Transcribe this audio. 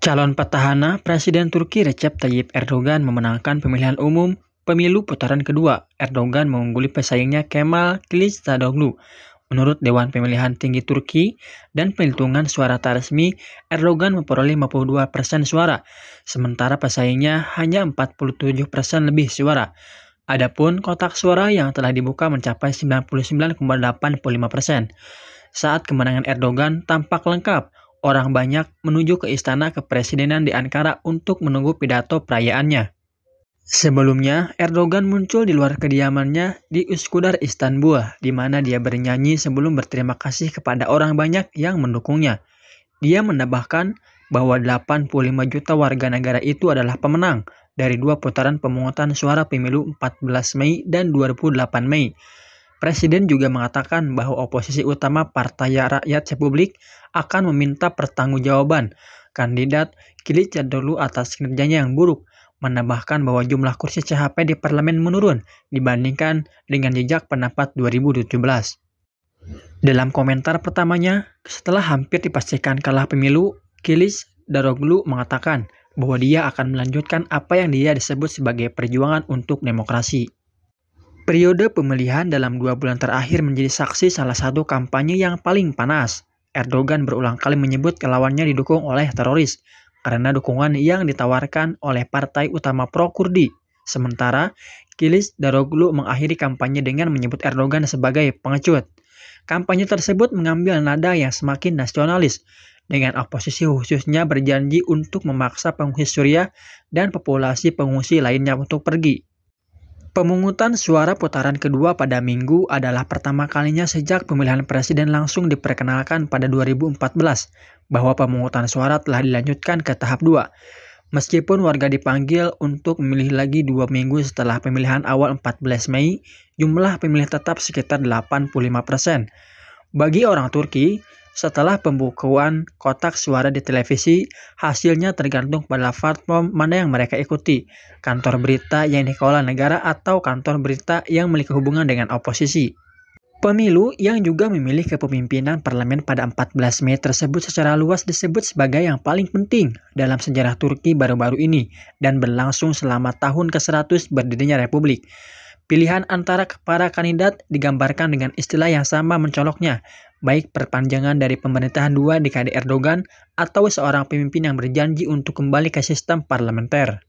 Calon petahana Presiden Turki Recep Tayyip Erdogan memenangkan pemilihan umum pemilu putaran kedua. Erdogan mengungguli pesaingnya Kemal Kılıçdaroğlu. Menurut Dewan Pemilihan Tinggi Turki dan perhitungan suara tak resmi, Erdogan memperoleh 52% suara, sementara pesaingnya hanya 47% lebih suara. Adapun kotak suara yang telah dibuka mencapai 99,85%. Saat kemenangan Erdogan tampak lengkap, orang banyak menuju ke istana kepresidenan di Ankara untuk menunggu pidato perayaannya. Sebelumnya, Erdogan muncul di luar kediamannya di Üsküdar, Istanbul, di mana dia bernyanyi sebelum berterima kasih kepada orang banyak yang mendukungnya. Dia menambahkan bahwa 85 juta warga negara itu adalah pemenang dari dua putaran pemungutan suara pemilu 14 Mei dan 28 Mei. Presiden juga mengatakan bahwa oposisi utama Partai Rakyat Republik akan meminta pertanggungjawaban kandidat Kılıçdaroğlu atas kinerjanya yang buruk, menambahkan bahwa jumlah kursi CHP di parlemen menurun dibandingkan dengan jejak pendapat 2017. Dalam komentar pertamanya, setelah hampir dipastikan kalah pemilu, Kılıçdaroğlu mengatakan bahwa dia akan melanjutkan apa yang dia disebut sebagai perjuangan untuk demokrasi. Periode pemilihan dalam 2 bulan terakhir menjadi saksi salah satu kampanye yang paling panas. Erdogan berulang kali menyebut lawannya didukung oleh teroris karena dukungan yang ditawarkan oleh partai utama pro-Kurdi. Sementara, Kılıçdaroğlu mengakhiri kampanye dengan menyebut Erdogan sebagai pengecut. Kampanye tersebut mengambil nada yang semakin nasionalis, dengan oposisi khususnya berjanji untuk memaksa pengungsi Suriah dan populasi pengungsi lainnya untuk pergi. Pemungutan suara putaran kedua pada Minggu adalah pertama kalinya sejak pemilihan presiden langsung diperkenalkan pada 2014, bahwa pemungutan suara telah dilanjutkan ke tahap 2. Meskipun warga dipanggil untuk memilih lagi 2 minggu setelah pemilihan awal 14 Mei, jumlah pemilih tetap sekitar 85%. Bagi orang Turki, setelah pembukuan kotak suara di televisi, hasilnya tergantung pada platform mana yang mereka ikuti, kantor berita yang dikelola negara atau kantor berita yang memiliki hubungan dengan oposisi. Pemilu yang juga memilih kepemimpinan parlemen pada 14 Mei tersebut secara luas disebut sebagai yang paling penting dalam sejarah Turki baru-baru ini dan berlangsung selama tahun ke-100 berdirinya Republik. Pilihan antara para kandidat digambarkan dengan istilah yang sama mencoloknya, baik perpanjangan dari pemerintahan 2 dekade Erdogan atau seorang pemimpin yang berjanji untuk kembali ke sistem parlementer.